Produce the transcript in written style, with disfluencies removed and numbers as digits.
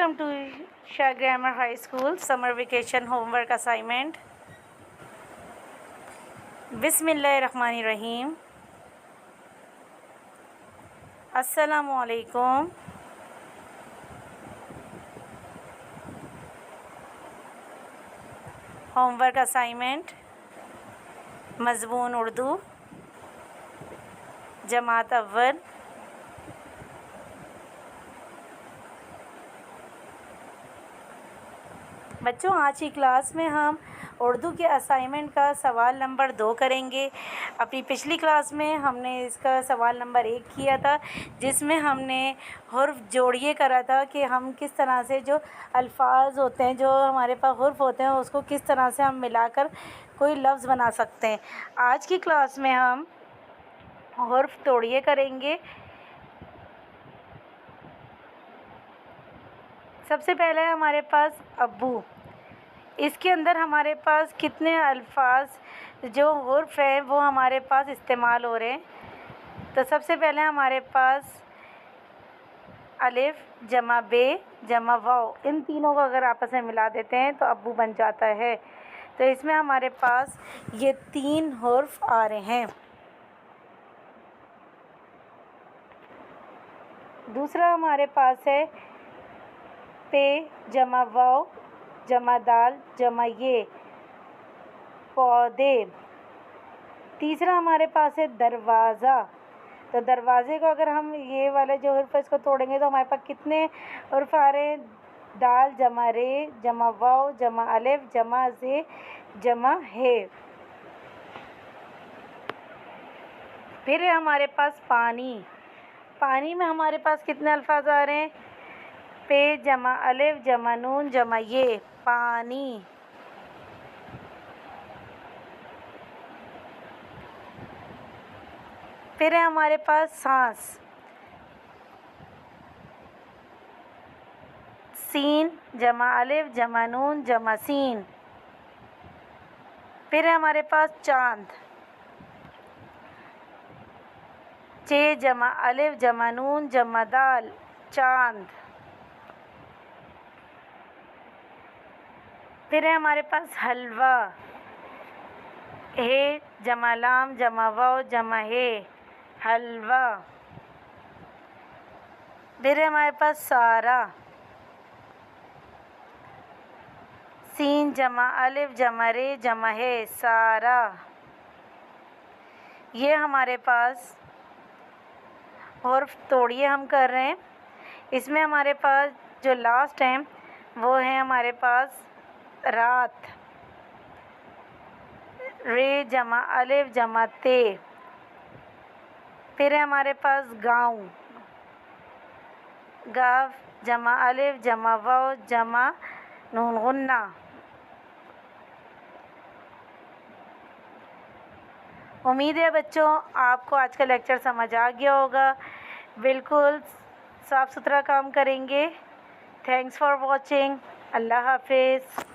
Welcome to Shah grammar high school summer vacation homework assignment. बिस्मिल्लाहिर्रहमानिर्रहीम। अस्सलामुअलैकुम। Homework assignment मज़मून उर्दू जमात अव्वल। बच्चों, आज की क्लास में हम उर्दू के असाइनमेंट का सवाल नंबर 2 करेंगे। अपनी पिछली क्लास में हमने इसका सवाल नंबर 1 किया था, जिसमें हमने हुर्फ जोड़िए करा था कि हम किस तरह से जो अल्फाज होते हैं, जो हमारे पास हुर्फ होते हैं, उसको किस तरह से हम मिलाकर कोई लफ्ज़ बना सकते हैं। आज की क्लास में हम हुर्फ तोड़िए करेंगे। सबसे पहले हमारे पास अब्बू। इसके अंदर हमारे पास कितने अल्फाज जो हुर्फ हैं वो हमारे पास इस्तेमाल हो रहे हैं। तो सबसे पहले हमारे पास अलिफ जमा बे जमा वाव, इन तीनों को अगर आपस में मिला देते हैं तो अब्बू बन जाता है। तो इसमें हमारे पास ये 3 हुर्फ आ रहे हैं। दूसरा हमारे पास है पे जमा वाव जमा दाल जमा ये पौधे। तीसरा हमारे पास है दरवाज़ा। तो दरवाज़े को अगर हम ये वाले जो हुर्फ है इसको तोड़ेंगे तो हमारे पास कितने हुर्फ आ रहे हैं? दाल जमा रे जमा वाव जमा अलिफ जमा जे जमा है। फिर है हमारे पास पानी। पानी में हमारे पास कितने अल्फाज आ रहे हैं? पे जमा अलिफ जमा नून जमा ये पानी। फिर है हमारे पास सांस। सीन जमा अलिफ जमा नून जमा सीन। फिर है हमारे पास चांद। चे जमा अलिफ जमा नून जमा दाल चांद। फिर है हमारे पास हलवा। हे जमा लाम जमा वाव जमा हे हलवा। फिर है हमारे पास सारा। सीन जमा अलिफ जमा रे जमा है सारा। ये हमारे पास हुर्फ तोड़िए हम कर रहे हैं। इसमें हमारे पास जो लास्ट हैं वो है हमारे पास रात। रे जमा अलिफ जमा ते। फिर है हमारे पास गाँव। गाव जमा अलिफ जमा वाव जमा नून गुन्ना। उम्मीद है बच्चों आपको आज का लेक्चर समझ आ गया होगा। बिल्कुल साफ़ सुथरा काम करेंगे। Thanks for watching. अल्लाह हाफिज़।